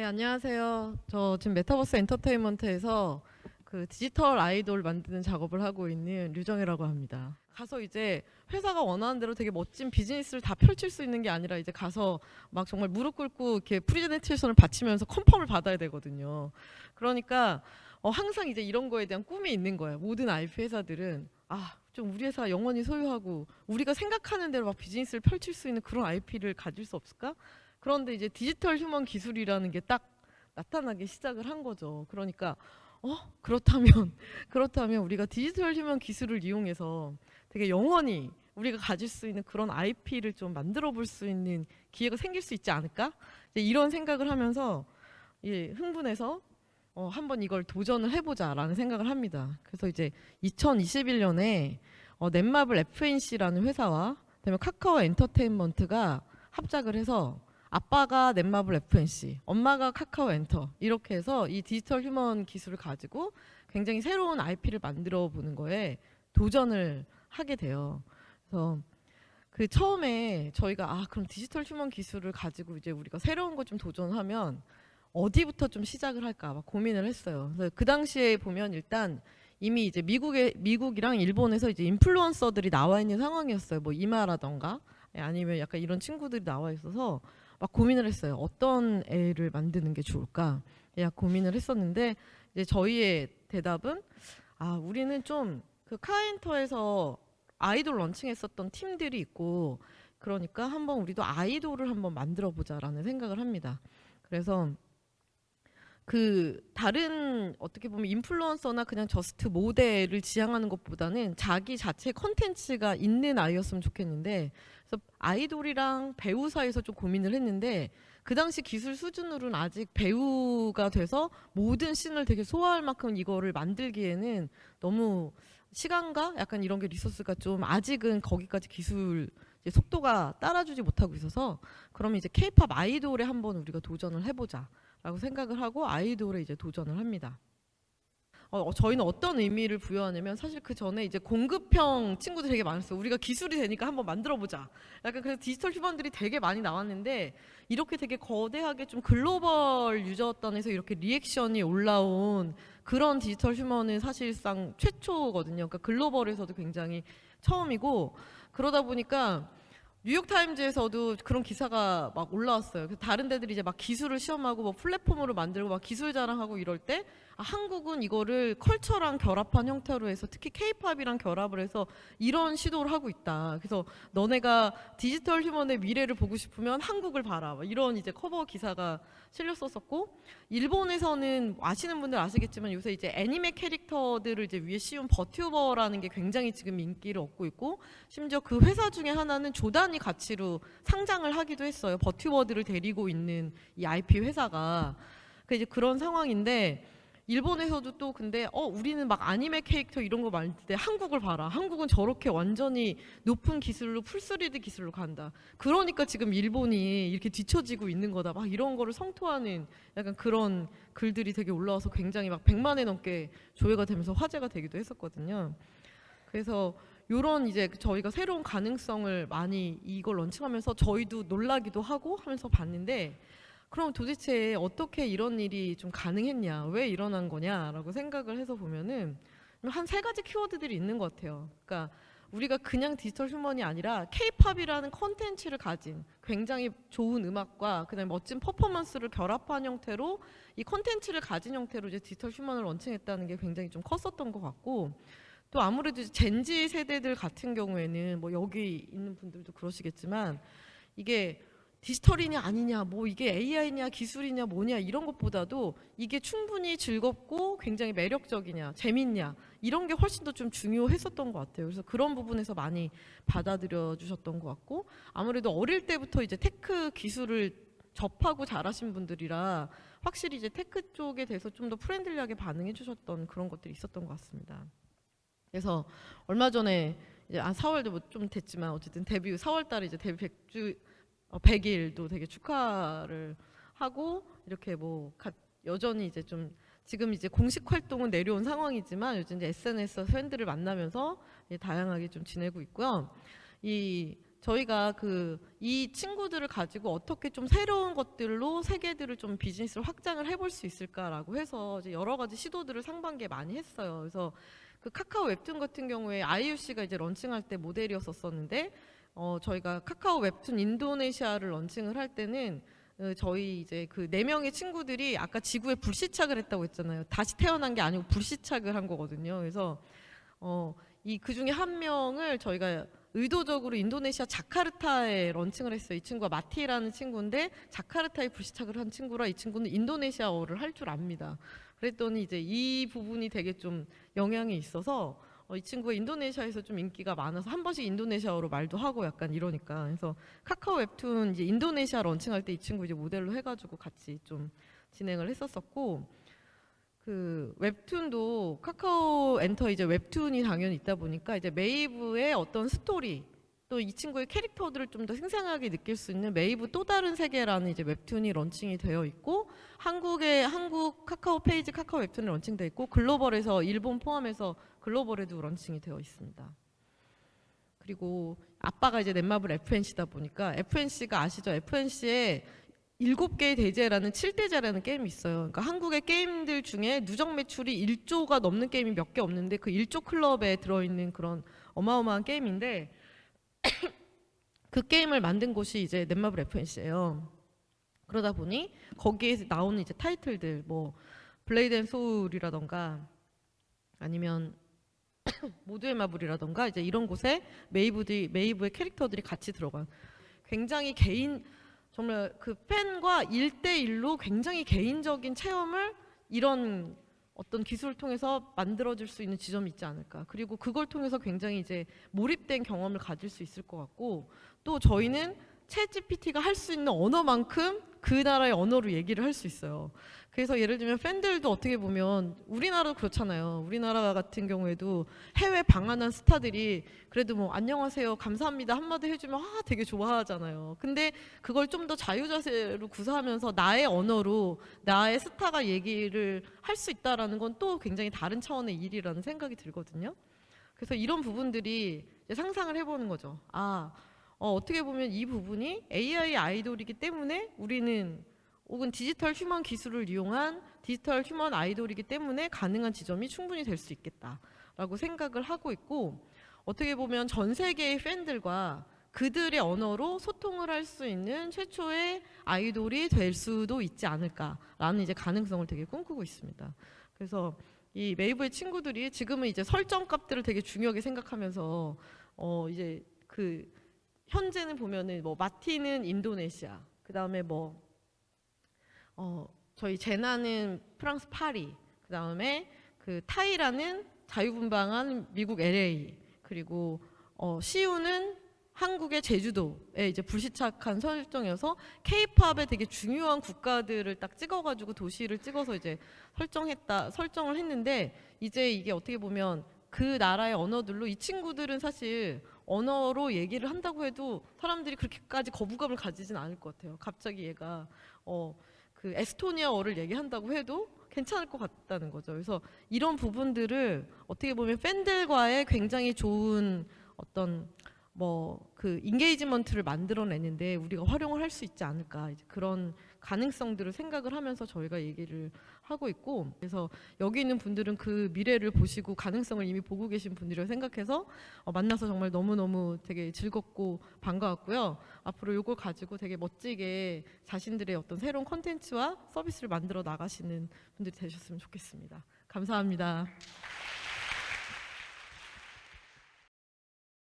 네, 안녕하세요. 저 지금 메타버스 엔터테인먼트에서 그 디지털 아이돌 만드는 작업을 하고 있는 류정혜라고 합니다. 가서 이제 회사가 원하는 대로 되게 멋진 비즈니스를 다 펼칠 수 있는 게 아니라 이제 가서 막 정말 무릎 꿇고 이렇게 프리젠테이션을 바치면서 컨펌을 받아야 되거든요. 그러니까 항상 이제 이런 거에 대한 꿈이 있는 거예요. 모든 IP 회사들은 좀 우리 회사 영원히 소유하고 우리가 생각하는 대로 막 비즈니스를 펼칠 수 있는 그런 IP를 가질 수 없을까? 그런데 이제 디지털 휴먼 기술이라는 게 딱 나타나기 시작을 한 거죠. 그러니까 그렇다면 그렇다면 우리가 디지털 휴먼 기술을 이용해서 되게 영원히 우리가 가질 수 있는 그런 IP를 좀 만들어 볼 수 있는 기회가 생길 수 있지 않을까? 이제 이런 생각을 하면서 흥분해서 한번 이걸 도전을 해보자라는 생각을 합니다. 그래서 이제 2021년에 넷마블 FNC라는 회사와 그다음에 카카오 엔터테인먼트가 합작을 해서 아빠가 넷마블 FNC, 엄마가 카카오 엔터 이렇게 해서 이 디지털 휴먼 기술을 가지고 굉장히 새로운 IP를 만들어 보는 거에 도전을 하게 돼요. 그래서 그 처음에 저희가 그럼 디지털 휴먼 기술을 가지고 이제 우리가 새로운 거 좀 도전하면 어디부터 좀 시작을 할까 막 고민을 했어요. 그래서 그 당시에 보면 일단 이미 이제 미국이랑 일본에서 이제 인플루언서들이 나와 있는 상황이었어요. 뭐 이마라던가 아니면 약간 이런 친구들이 나와 있어서 막 고민을 했어요. 어떤 애를 만드는 게 좋을까? 고민을 했었는데 이제 저희의 대답은 우리는 좀 그 카엔터에서 아이돌 런칭했었던 팀들이 있고 그러니까 한번 우리도 아이돌을 한번 만들어 보자라는 생각을 합니다. 그래서 그 다른 어떻게 보면 인플루언서나 그냥 저스트 모델을 지향하는 것보다는 자기 자체 컨텐츠가 있는 아이였으면 좋겠는데 그래서 아이돌이랑 배우 사이에서 좀 고민을 했는데 그 당시 기술 수준으로는 아직 배우가 돼서 모든 씬을 되게 소화할 만큼 이거를 만들기에는 너무 시간과 약간 이런 게 리소스가 좀 아직은 거기까지 기술 속도가 따라주지 못하고 있어서 그러면 이제 케이팝 아이돌에 한번 우리가 도전을 해보자 라고 생각을 하고 아이돌에 이제 도전을 합니다. 저희는 어떤 의미를 부여하냐면 사실 그 전에 이제 공급형 친구들이 되게 많았어요. 우리가 기술이 되니까 한번 만들어보자. 약간 그래서 디지털 휴먼들이 되게 많이 나왔는데 이렇게 되게 거대하게 좀 글로벌 유저단에서 이렇게 리액션이 올라온 그런 디지털 휴먼은 사실상 최초거든요. 그러니까 글로벌에서도 굉장히 처음이고 그러다 보니까 뉴욕타임즈에서도 그런 기사가 막 올라왔어요. 그래서 다른 데들이 이제 막 기술을 시험하고 뭐 플랫폼으로 만들고 막 기술 자랑하고 이럴 때 한국은 이거를 컬처랑 결합한 형태로 해서 특히 케이팝이랑 결합을 해서 이런 시도를 하고 있다. 그래서 너네가 디지털 휴먼의 미래를 보고 싶으면 한국을 봐라. 이런 이제 커버 기사가 실렸었고 일본에서는 아시는 분들 아시겠지만 요새 이제 애니메 캐릭터들을 이제 위에 씌운 버튜버라는 게 굉장히 지금 인기를 얻고 있고 심지어 그 회사 중에 하나는 조단위 가치로 상장을 하기도 했어요. 버튜버들을 데리고 있는 이 IP 회사가 이제 그런 상황인데 일본에서도 또 근데 우리는 막 아니메 캐릭터 이런 거 만들 때 한국을 봐라. 한국은 저렇게 완전히 높은 기술로 풀 3D 기술로 간다. 그러니까 지금 일본이 이렇게 뒤처지고 있는 거다. 막 이런 거를 성토하는 약간 그런 글들이 되게 올라와서 굉장히 막 100만에 넘게 조회가 되면서 화제가 되기도 했었거든요. 그래서 요런 이제 저희가 새로운 가능성을 많이 이걸 런칭하면서 저희도 놀라기도 하고 하면서 봤는데 그럼 도대체 어떻게 이런 일이 좀 가능했냐, 왜 일어난 거냐라고 생각을 해서 보면은 한 3가지 키워드들이 있는 것 같아요. 그러니까 우리가 그냥 디지털 휴먼이 아니라 K-팝이라는 컨텐츠를 가진 굉장히 좋은 음악과 그다음에 멋진 퍼포먼스를 결합한 형태로 이 컨텐츠를 가진 형태로 이제 디지털 휴먼을 런칭했다는 게 굉장히 좀 컸었던 것 같고 또 아무래도 젠지 세대들 같은 경우에는 뭐 여기 있는 분들도 그러시겠지만 이게 디지털이냐 아니냐 뭐 이게 AI냐 기술이냐 뭐냐 이런 것보다도 이게 충분히 즐겁고 굉장히 매력적이냐 재밌냐 이런 게 훨씬 더 좀 중요했었던 것 같아요. 그래서 그런 부분에서 많이 받아들여 주셨던 것 같고 아무래도 어릴 때부터 이제 테크 기술을 접하고 자라신 분들이라 확실히 이제 테크 쪽에 대해서 좀 더 프렌들리하게 반응해 주셨던 그런 것들이 있었던 것 같습니다. 그래서 얼마 전에 이제 4월도 뭐 좀 됐지만 어쨌든 데뷔 4월달에 이제 데뷔 100일도 되게 축하를 하고 이렇게 뭐 여전히 이제 좀 지금 이제 공식 활동은 내려온 상황이지만 요즘 이제 SNS에서 팬들을 만나면서 다양하게 좀 지내고 있고요. 저희가 이 친구들을 가지고 어떻게 좀 새로운 것들로 세계들을 좀 비즈니스를 확장을 해볼 수 있을까라고 해서 이제 여러 가지 시도들을 상반기에 많이 했어요. 그래서 그 카카오 웹툰 같은 경우에 IUC가 이제 런칭할 때 모델이었었는데 저희가 카카오 웹툰 인도네시아를 런칭을 할 때는 저희 이제 그 4명의 친구들이 아까 지구에 불시착을 했다고 했잖아요. 다시 태어난 게 아니고 불시착을 한 거거든요. 그래서 그 중에 한 명을 저희가 의도적으로 인도네시아 자카르타에 런칭을 했어요. 이 친구가 마티라는 친구인데 자카르타에 불시착을 한 친구라 이 친구는 인도네시아어를 할 줄 압니다. 그랬더니 이제 이 부분이 되게 좀 영향이 있어서 이 친구가 인도네시아에서 좀 인기가 많아서 한 번씩 인도네시아어로 말도 하고 약간 이러니까 그래서 카카오 웹툰 이제 인도네시아 런칭할 때 이 친구 이제 모델로 해가지고 같이 좀 진행을 했었었고 그 웹툰도 카카오 엔터 이제 웹툰이 당연히 있다 보니까 이제 메이브의 어떤 스토리 또 이 친구의 캐릭터들을 좀 더 생생하게 느낄 수 있는 메이브 또 다른 세계라는 이제 웹툰이 런칭이 되어 있고 한국 카카오 페이지 카카오 웹툰이 런칭되어 있고 글로벌에서 일본 포함해서 글로벌에도 런칭이 되어 있습니다. 그리고 아빠가 이제 넷마블 FNC다 보니까 FNC가 아시죠? FNC에 7개의 대제라는 7대제라는 게임이 있어요. 그러니까 한국의 게임들 중에 누적 매출이 1조가 넘는 게임이 몇 개 없는데 그 1조 클럽에 들어있는 그런 어마어마한 게임인데 그 게임을 만든 곳이 이제 넷마블 FNC예요. 그러다 보니 거기에 나오는 이제 타이틀들 뭐 블레이드 앤 소울이라던가 아니면 모두의 마블이라던가 이제 이런 곳에 메이브의 캐릭터들이 같이 들어간 굉장히 정말 그 팬과 1대1로 굉장히 개인적인 체험을 이런 어떤 기술을 통해서 만들어줄 수 있는 지점이 있지 않을까. 그리고 그걸 통해서 굉장히 이제 몰입된 경험을 가질 수 있을 것 같고 또 저희는 챗GPT가 할 수 있는 언어만큼 그 나라의 언어로 얘기를 할 수 있어요. 그래서 예를 들면 팬들도 어떻게 보면 우리나라도 그렇잖아요. 우리나라 같은 경우에도 해외 방한한 스타들이 그래도 뭐 안녕하세요 감사합니다 한마디 해주면 되게 좋아하잖아요. 근데 그걸 좀 더 자유자재로 구사하면서 나의 언어로 나의 스타가 얘기를 할 수 있다라는 건 또 굉장히 다른 차원의 일이라는 생각이 들거든요. 그래서 이런 부분들이 이제 상상을 해보는 거죠. 어떻게 보면 이 부분이 AI 아이돌이기 때문에 우리는 혹은 디지털 휴먼 기술을 이용한 디지털 휴먼 아이돌이기 때문에 가능한 지점이 충분히 될 수 있겠다라고 생각을 하고 있고 어떻게 보면 전 세계의 팬들과 그들의 언어로 소통을 할 수 있는 최초의 아이돌이 될 수도 있지 않을까라는 이제 가능성을 되게 꿈꾸고 있습니다. 그래서 이 메이브의 친구들이 지금은 이제 설정 값들을 되게 중요하게 생각하면서 이제 현재는 보면은 뭐 마티는 인도네시아, 그 다음에 저희 제나는 프랑스 파리, 그 다음에 그 타이라는 자유분방한 미국 LA, 그리고 시우는 한국의 제주도에 이제 불시착한 설정이어서 K-팝의 되게 중요한 국가들을 딱 찍어가지고 도시를 찍어서 이제 설정을 했는데 이제 이게 어떻게 보면 그 나라의 언어들로 이 친구들은 사실 언어로 얘기를 한다고 해도 사람들이 그렇게까지 거부감을 가지진 않을 것 같아요. 갑자기 얘가 그 에스토니아어를 얘기한다고 해도 괜찮을 것 같다는 거죠. 그래서 이런 부분들을 어떻게 보면 팬들과의 굉장히 좋은 어떤 그 인게이지먼트를 만들어내는데 우리가 활용을 할 수 있지 않을까, 이제 그런 가능성들을 생각을 하면서 저희가 얘기를 하고 있고, 그래서 여기 있는 분들은 그 미래를 보시고 가능성을 이미 보고 계신 분들이라고 생각해서 만나서 정말 너무너무 되게 즐겁고 반가웠고요. 앞으로 이걸 가지고 되게 멋지게 자신들의 어떤 새로운 콘텐츠와 서비스를 만들어 나가시는 분들이 되셨으면 좋겠습니다. 감사합니다.